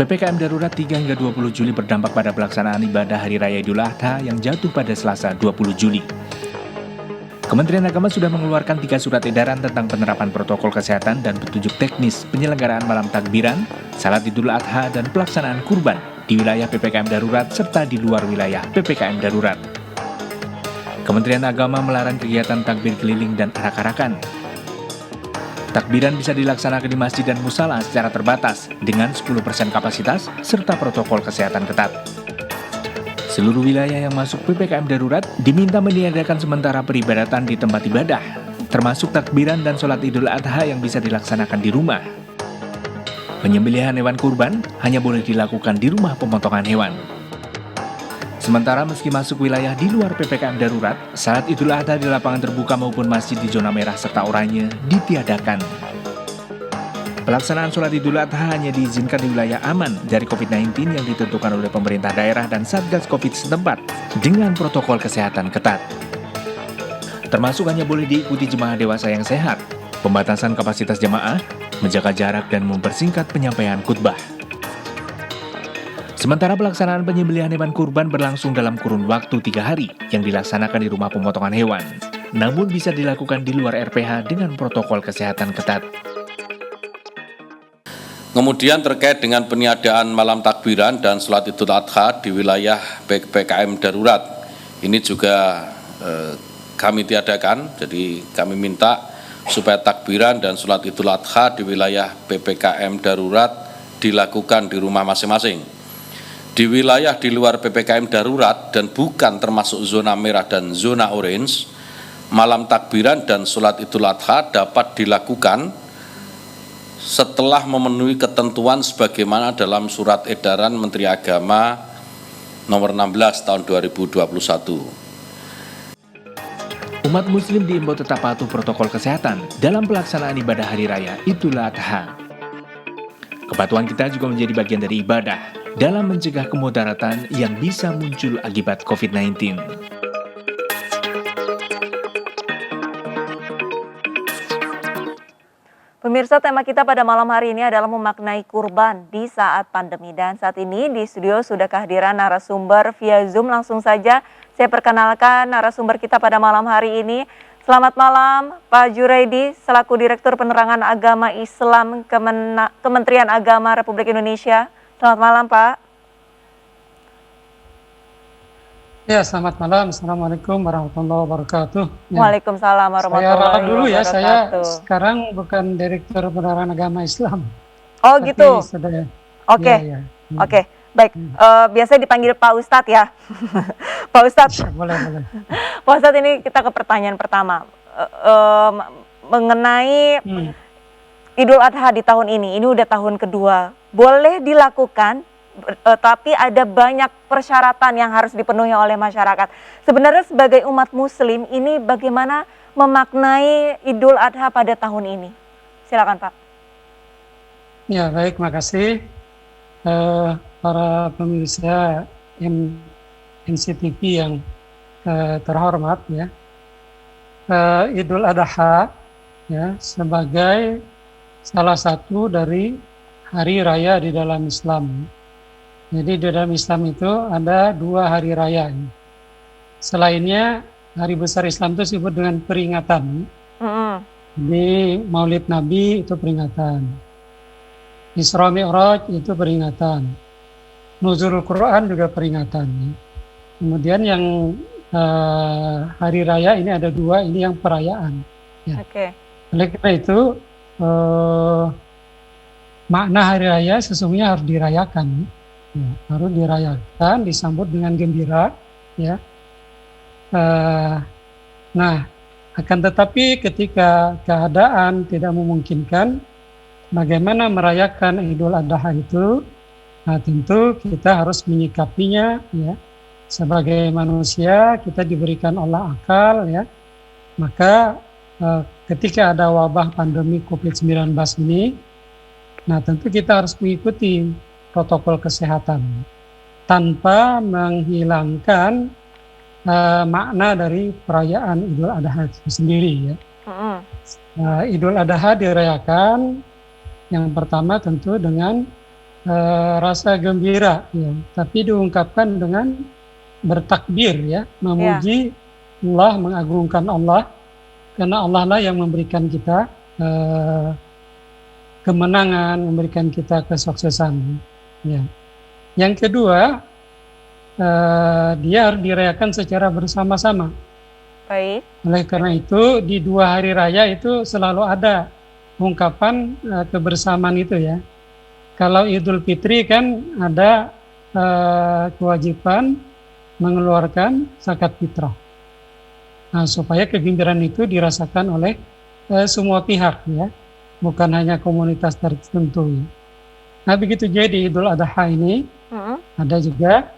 PPKM Darurat 3 hingga 20 Juli berdampak pada pelaksanaan ibadah Hari Raya Idul Adha yang jatuh pada Selasa 20 Juli. Kementerian Agama sudah mengeluarkan 3 surat edaran tentang penerapan protokol kesehatan dan petunjuk teknis penyelenggaraan malam takbiran, salat Idul Adha, dan pelaksanaan kurban di wilayah PPKM Darurat serta di luar wilayah PPKM Darurat. Kementerian Agama melarang kegiatan takbir keliling dan arak-arakan. Takbiran bisa dilaksanakan di masjid dan musala secara terbatas dengan 10% kapasitas serta protokol kesehatan ketat. Seluruh wilayah yang masuk PPKM Darurat diminta meniadakan sementara peribadatan di tempat ibadah, termasuk takbiran dan sholat Idul Adha yang bisa dilaksanakan di rumah. Penyembelihan hewan kurban hanya boleh dilakukan di rumah pemotongan hewan. Sementara meski masuk wilayah di luar PPKM Darurat, salat Idul Adha di lapangan terbuka maupun masjid di zona merah serta oranye ditiadakan. Pelaksanaan sholat Idul Adha hanya diizinkan di wilayah aman dari COVID-19 yang ditentukan oleh pemerintah daerah dan Satgas Covid setempat dengan protokol kesehatan ketat. Termasuk hanya boleh diikuti jemaah dewasa yang sehat, pembatasan kapasitas jemaah, menjaga jarak dan mempersingkat penyampaian khutbah. Sementara pelaksanaan penyembelihan hewan kurban berlangsung dalam kurun waktu 3 hari yang dilaksanakan di rumah pemotongan hewan, namun bisa dilakukan di luar RPH dengan protokol kesehatan ketat. Kemudian terkait dengan peniadaan malam takbiran dan sholat Idul Adha di wilayah PPKM Darurat, ini juga kami tiadakan, jadi kami minta supaya takbiran dan sholat Idul Adha di wilayah PPKM Darurat dilakukan di rumah masing-masing. Di wilayah di luar PPKM Darurat dan bukan termasuk zona merah dan zona orange, malam takbiran dan sholat Idul Adha dapat dilakukan setelah memenuhi ketentuan sebagaimana dalam surat edaran Menteri Agama nomor 16 tahun 2021. Umat Muslim diimbau tetap patuh protokol kesehatan dalam pelaksanaan ibadah Hari Raya Idul Adha. Kepatuhan kita juga menjadi bagian dari ibadah dalam mencegah kemudaratan yang bisa muncul akibat COVID-19. Pemirsa, tema kita pada malam hari ini adalah memaknai kurban di saat pandemi. Dan saat ini di studio sudah kehadiran narasumber via Zoom. Langsung saja saya perkenalkan narasumber kita pada malam hari ini. Selamat malam Pak Juraidi, selaku Direktur Penerangan Agama Islam Kementerian Agama Republik Indonesia. Selamat malam Pak. Ya, selamat malam. Assalamualaikum warahmatullahi wabarakatuh. Ya. Waalaikumsalam warahmatullahi wabarakatuh. Saya dulu ya, saya sekarang bukan Direktur Penerangan Agama Islam. Oh gitu. Oke, ya. Oke, baik. Biasa dipanggil Pak Ustadz ya. Pak Ustadz. Ya, boleh. Pak Ustadz, ini kita ke pertanyaan pertama. Mengenai Idul Adha di tahun ini udah tahun kedua. Boleh dilakukan, tapi ada banyak persyaratan yang harus dipenuhi oleh masyarakat. Sebenarnya sebagai umat muslim ini bagaimana memaknai Idul Adha pada tahun ini? Silakan Pak. Ya, baik, makasih. Para pemirsa NCTV yang terhormat ya. Idul Adha ya sebagai salah satu dari hari raya di dalam Islam. Jadi di dalam Islam itu ada 2 hari raya. Selainnya hari besar Islam itu disebut dengan peringatan. Di Maulid Nabi itu peringatan. Isra Mi'raj itu peringatan. Nuzulul Quran juga peringatan. Kemudian yang hari raya ini ada 2, ini yang perayaan. Ya. Oke. Oleh karena itu makna hari raya sesungguhnya harus dirayakan. Ya, harus dirayakan, disambut dengan gembira, ya. Nah, akan tetapi ketika keadaan tidak memungkinkan, bagaimana merayakan Idul Adha itu? Nah, tentu kita harus menyikapinya, ya. Sebagai manusia kita diberikan Allah akal, ya. Maka ketika ada wabah pandemi COVID-19 ini, nah tentu kita harus mengikuti protokol kesehatan tanpa menghilangkan makna dari perayaan Idul Adha itu sendiri ya. Idul Adha dirayakan yang pertama tentu dengan rasa gembira, ya, tapi diungkapkan dengan bertakbir, ya, memuji Allah, mengagungkan Allah, karena Allah lah yang memberikan kita kemenangan, memberikan kita kesuksesan. Ya. Yang kedua, dia harus dirayakan secara bersama-sama. Baik. Oleh karena itu, di 2 hari raya itu selalu ada ungkapan kebersamaan itu, ya. Kalau Idul Fitri kan ada kewajiban mengeluarkan zakat fitrah. Nah, supaya kegembiraan itu dirasakan oleh semua pihak, ya, bukan hanya komunitas tertentu. Ya. Nah, begitu jadi Idul Adha ini ada juga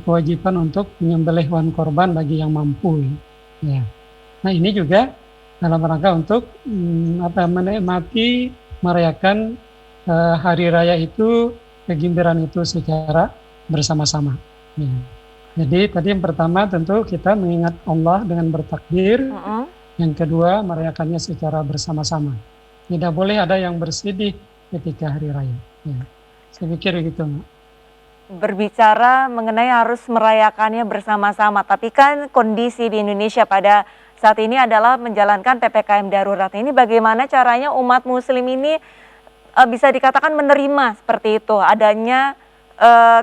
kewajiban untuk menyembelih hewan korban bagi yang mampu. Ya. Nah, ini juga dalam rangka untuk menikmati, merayakan hari raya itu, kegembiraan itu secara bersama-sama. Ya. Jadi tadi yang pertama tentu kita mengingat Allah dengan bertakbir. Yang kedua merayakannya secara bersama-sama. Tidak boleh ada yang bersedih ketika hari raya. Ya. Saya pikir begitu, Mbak. Berbicara mengenai harus merayakannya bersama-sama, tapi kan kondisi di Indonesia pada saat ini adalah menjalankan PPKM darurat. Ini bagaimana caranya umat muslim ini bisa dikatakan menerima seperti itu, adanya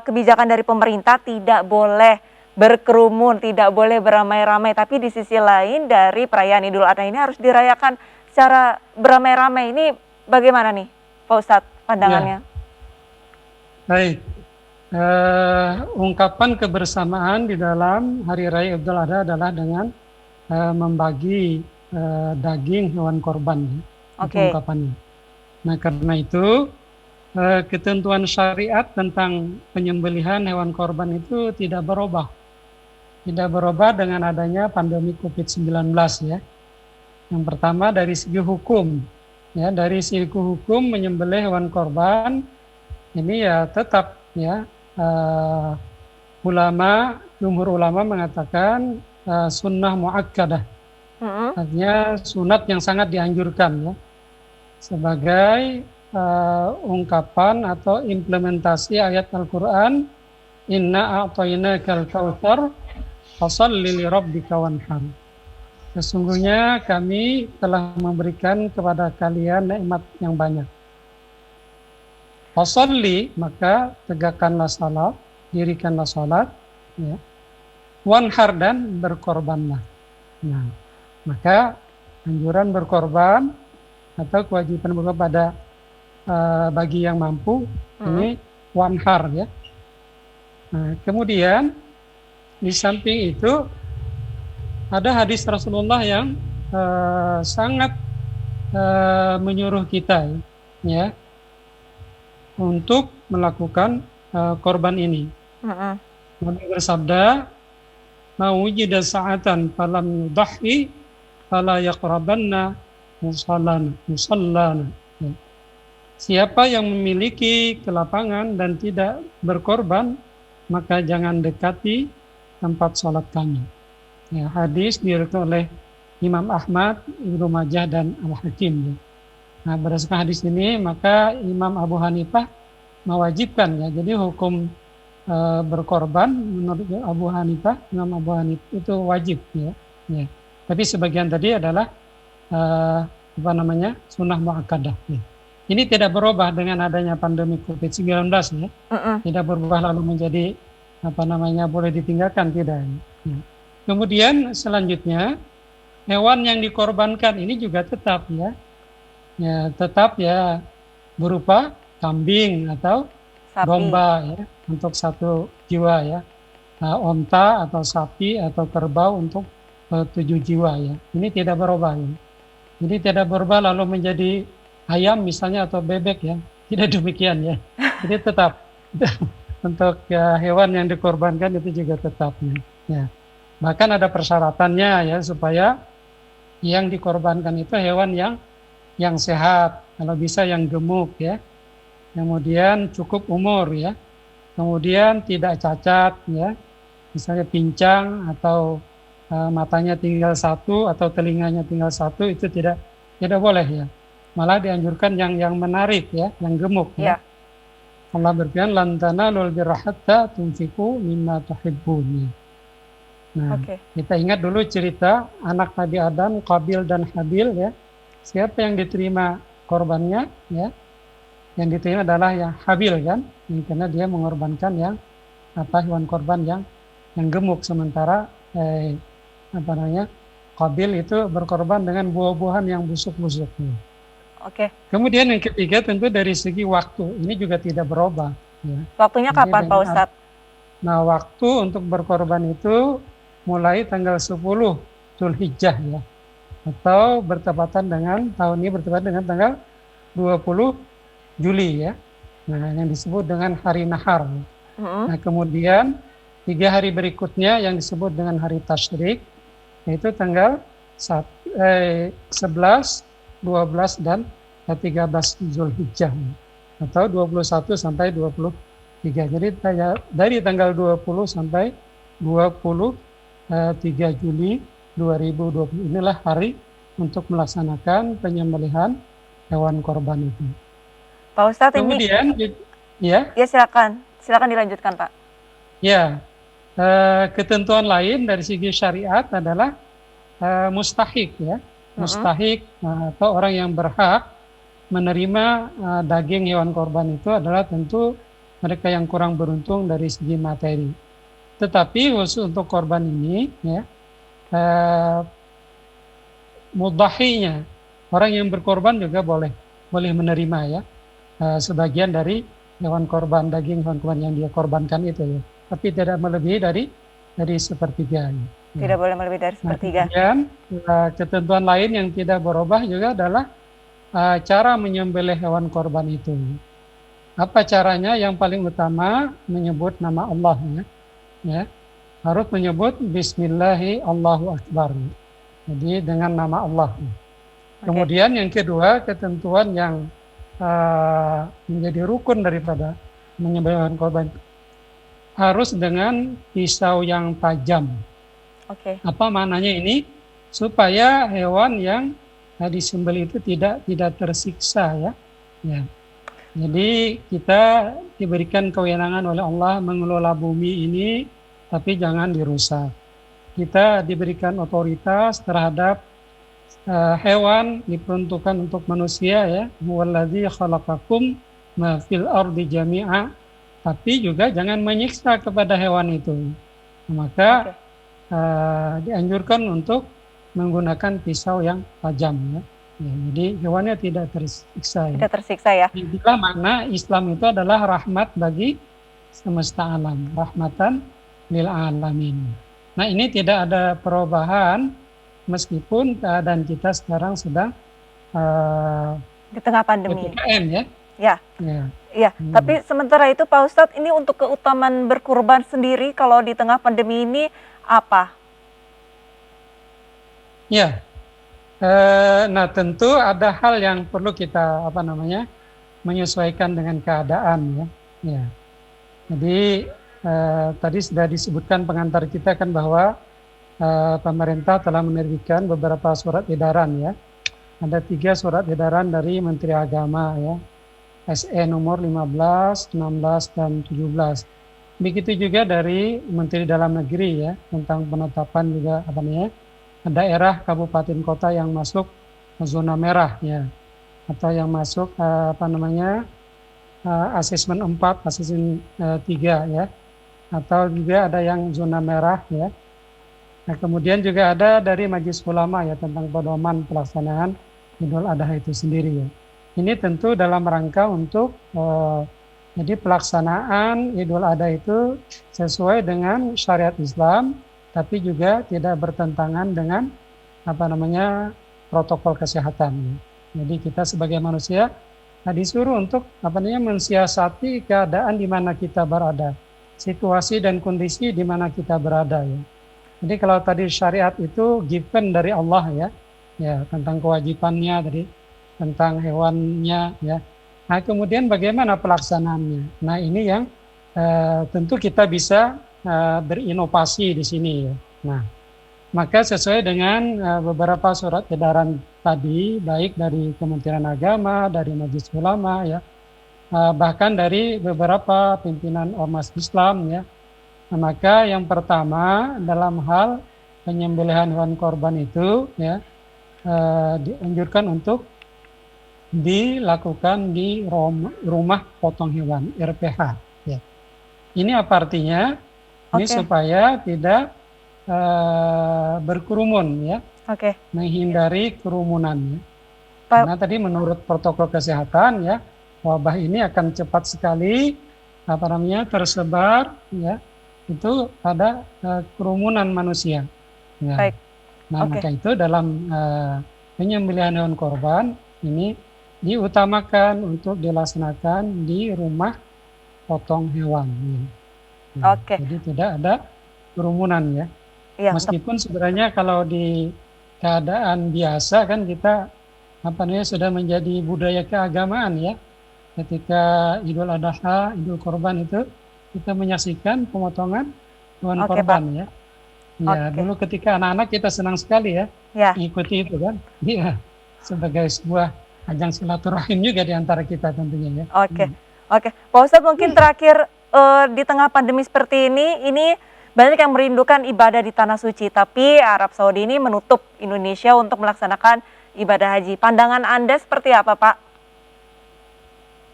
kebijakan dari pemerintah tidak boleh berkerumun, tidak boleh beramai-ramai, tapi di sisi lain dari perayaan Idul Adha ini harus dirayakan secara beramai-ramai. Ini bagaimana nih Pak Ustadz pandangannya? Ya. Baik, ungkapan kebersamaan di dalam Hari Raya Idul Adha adalah dengan membagi daging hewan korban, ya. Itu ungkapannya. Nah, karena itu ketentuan syariat tentang penyembelihan hewan korban itu tidak berubah. Tidak berubah dengan adanya pandemi COVID-19, ya. Yang pertama dari segi hukum, ya, dari segi hukum menyembelih hewan korban ini ya tetap, ya, jumhur ulama mengatakan sunnah muakkadah, artinya sunat yang sangat dianjurkan, ya, sebagai ungkapan atau implementasi ayat Al-Quran, inna a'tainakal kautsar fasholli li rabbika wanhar. Sesungguhnya kami telah memberikan kepada kalian nikmat yang banyak. Fasholli, maka tegakkanlah salat, dirikanlah salat, ya. Wanhar, dan berkorbanlah. Nah, maka anjuran berkorban atau kewajiban berkorban pada bagi yang mampu, ini wanhar, ya. Nah, kemudian di samping itu ada hadis Rasulullah yang sangat menyuruh kita, ya, untuk melakukan korban ini. Nabi bersabda, "Ma wujida sa'atan falam yudahhi fala yaqrabanna musallana." Siapa yang memiliki kelapangan dan tidak berkorban, maka jangan dekati tempat sholat kami. Ya, hadis diriwayatkan oleh Imam Ahmad, Ibnu Majah, dan Al-Hakim. Ya. Nah, berdasarkan hadis ini, maka Imam Abu Hanifah mewajibkan, ya. Jadi hukum berkorban menurut Imam Abu Hanifah itu wajib, ya. Ya. Tapi sebagian tadi adalah sunnah muakkadah. Ya. Ini tidak berubah dengan adanya pandemi COVID-19, ya. Tidak berubah lalu menjadi boleh ditinggalkan, tidak. Ya. Kemudian selanjutnya hewan yang dikorbankan ini juga tetap, ya. Ya, tetap, ya, berupa kambing atau sapi, domba, ya, untuk 1 jiwa, ya. Onta atau sapi atau kerbau untuk 7 jiwa, ya. Ini tidak berubah, ya. Jadi tidak berubah lalu menjadi ayam misalnya atau bebek, ya. Tidak demikian, ya. Jadi tetap untuk hewan yang dikorbankan itu juga tetap, ya. Bahkan ada persyaratannya, ya, supaya yang dikorbankan itu hewan yang sehat, kalau bisa yang gemuk, ya. Kemudian cukup umur, ya. Kemudian tidak cacat, ya. Misalnya pincang atau matanya tinggal 1 atau telinganya tinggal 1, itu tidak boleh, ya. Malah dianjurkan yang menarik, ya, yang gemuk, ya. Allah berfirman, lan tanalul birra hatta tunfiqu mimma tuhibbun. Nah, Oke. kita ingat dulu cerita anak Nabi Adam, Qabil dan Habil ya. Siapa yang diterima korbannya ya? Yang diterima adalah yang Habil kan, karena dia mengorbankan yang hewan korban yang gemuk, sementara Qabil itu berkorban dengan buah-buahan yang busuk-busuk. Oke. Kemudian yang ketiga tentu dari segi waktu, ini juga tidak berubah. Ya. Waktunya Jadi kapan Pak Ustadz? Nah, waktu untuk berkorban itu mulai tanggal 10 Zulhijjah ya. Atau bertepatan dengan tahun ini bertepatan dengan tanggal 20 Juli ya. Nah, yang disebut dengan hari Nahar. Nah, kemudian 3 hari berikutnya yang disebut dengan hari Tasyrik, yaitu tanggal 11, 12 dan 13 Zulhijjah atau 21 sampai 23. Jadi dari tanggal 20 sampai 23 Juli 2020 inilah hari untuk melaksanakan penyembelihan hewan korban itu. Pak Ustadz Kemudian ya silakan dilanjutkan Pak. Ya, ketentuan lain dari segi syariat adalah mustahik ya. Mustahik atau orang yang berhak menerima daging hewan korban itu adalah tentu mereka yang kurang beruntung dari segi materi. Tetapi khusus untuk korban ini ya, mudahinya orang yang berkorban juga boleh menerima ya, sebagian dari hewan korban, daging hewan korban yang dia korbankan itu ya, tapi tidak melebihi dari sepertiga. Tidak boleh melebihi dari sepertiga. Kemudian ketentuan lain yang tidak berubah juga adalah cara menyembelih hewan korban itu. Apa caranya? Yang paling utama menyebut nama Allah ya. Harus menyebut Bismillahi Allahu Akbar. Jadi dengan nama Allah. Kemudian yang kedua, ketentuan yang menjadi rukun daripada menyembelih hewan korban harus dengan pisau yang tajam. Apa maknanya ini? Supaya hewan yang disembelih itu tidak tersiksa ya. Jadi kita diberikan kewenangan oleh Allah mengelola bumi ini, tapi jangan dirusak. Kita diberikan otoritas terhadap hewan, diperuntukkan untuk manusia ya. Huwallazi khalaqakum ma fil ardi jami'a. Tapi juga jangan menyiksa kepada hewan itu. Maka dianjurkan untuk menggunakan pisau yang tajam ya. Jadi hewannya tidak tersiksa ya. Tidak tersiksa ya. Itulah makna Islam itu adalah rahmat bagi semesta alam, rahmatan lil alamin. Nah, ini tidak ada perubahan meskipun keadaan kita sekarang sedang di tengah pandemi. PPKM ya. Ya. Tapi sementara itu Pak Ustadz, ini untuk keutamaan berkurban sendiri kalau di tengah pandemi ini apa? Ya, nah tentu ada hal yang perlu kita menyesuaikan dengan keadaan ya. Jadi tadi sudah disebutkan pengantar kita kan bahwa pemerintah telah menerbitkan beberapa surat edaran ya. Ada 3 surat edaran dari Menteri Agama ya, SE nomor 15, 16 dan 17. Begitu juga dari Menteri Dalam Negeri ya, tentang penetapan juga daerah kabupaten kota yang masuk zona merah ya, atau yang masuk asesmen 4, asesmen 3 ya, atau juga ada yang zona merah ya. Nah, kemudian juga ada dari Majelis Ulama ya, tentang pedoman pelaksanaan Idul Adha itu sendiri ya. Ini tentu dalam rangka untuk jadi pelaksanaan Idul Adha itu sesuai dengan syariat Islam, tapi juga tidak bertentangan dengan protokol kesehatan. Jadi kita sebagai manusia disuruh untuk mensiasati keadaan di mana kita berada, situasi dan kondisi di mana kita berada ya. Jadi kalau tadi syariat itu given dari Allah ya tentang kewajibannya tadi, tentang hewannya ya. Nah, kemudian bagaimana pelaksanaannya? Nah, ini yang tentu kita bisa berinovasi di sini ya. Nah, maka sesuai dengan beberapa surat edaran tadi, baik dari Kementerian Agama, dari Majelis Ulama ya, bahkan dari beberapa pimpinan ormas Islam ya. Nah, maka yang pertama dalam hal penyembelihan hewan korban itu ya dianjurkan untuk dilakukan di rumah potong hewan RPH. Ya. Ini apa artinya? Ini Oke. supaya tidak berkerumun ya, menghindari kerumunan ya. Pak, Karena tadi menurut protokol kesehatan ya, wabah ini akan cepat sekali tersebar ya, itu pada kerumunan manusia. Ya. baik. Nah, Oke. maka itu dalam penyembelihan hewan korban ini diutamakan untuk dilaksanakan di rumah potong hewan. Ya. Oke. Jadi tidak ada kerumunan ya. Iya, Meskipun sebenarnya kalau di keadaan biasa kan kita sudah menjadi budaya keagamaan ya. Ketika Idul Adha, Idul Korban itu kita menyaksikan pemotongan hewan Oke, korban ya. Ya, Oke. dulu ketika anak-anak kita senang sekali ya Ya. ikuti itu kan. Iya, sebagai sebuah ajang silaturahim juga di antara kita tentunya ya. Oke, oke. Pak Ustadz mungkin terakhir di tengah pandemi seperti ini banyak yang merindukan ibadah di Tanah Suci, tapi Arab Saudi ini menutup Indonesia untuk melaksanakan ibadah haji. Pandangan Anda seperti apa, Pak?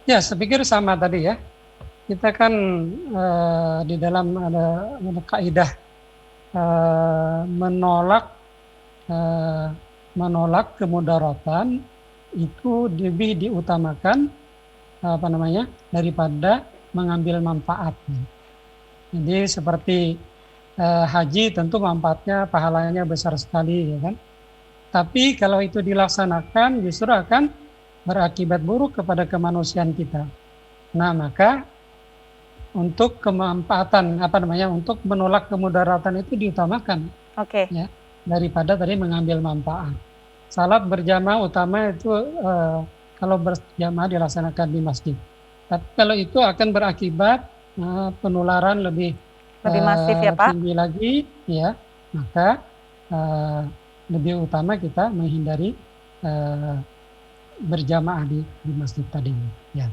Ya, saya pikir sama tadi ya. Kita kan di dalam ada kaidah menolak kemudaratan itu lebih diutamakan daripada mengambil manfaat. Jadi seperti haji tentu manfaatnya pahalanya besar sekali ya kan. Tapi kalau itu dilaksanakan justru akan berakibat buruk kepada kemanusiaan kita. Nah, maka untuk kemanfaatan untuk menolak kemudaratan itu diutamakan. Oke. Ya, daripada tadi mengambil manfaat. Salat berjamaah utama itu kalau berjamaah dilaksanakan di masjid. Tapi kalau itu akan berakibat penularan lebih masif ya, Pak? tinggi lagi, ya, maka lebih utama kita menghindari berjamaah di masjid tadi. Ya.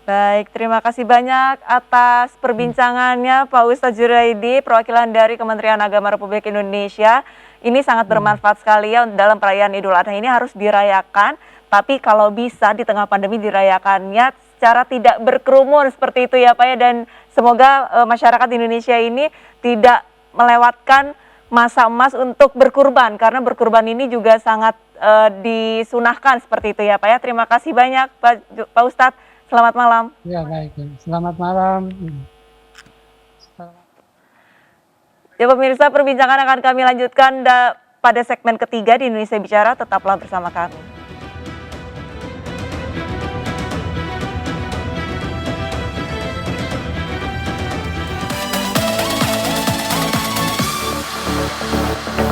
Baik, terima kasih banyak atas perbincangannya Pak Ustadz Juraidi, perwakilan dari Kementerian Agama Republik Indonesia. Ini sangat bermanfaat sekali ya dalam perayaan Idul Adha ini harus dirayakan, tapi kalau bisa di tengah pandemi dirayakannya secara tidak berkerumun seperti itu ya Pak ya, dan semoga masyarakat Indonesia ini tidak melewatkan masa emas untuk berkurban, karena berkurban ini juga sangat disunahkan seperti itu ya Pak ya. Terima kasih banyak Pak Ustadz. Selamat malam. Ya, baik. Selamat malam. Ya pemirsa, perbincangan akan kami lanjutkan pada segmen ketiga di Indonesia Bicara. Tetaplah bersama kami.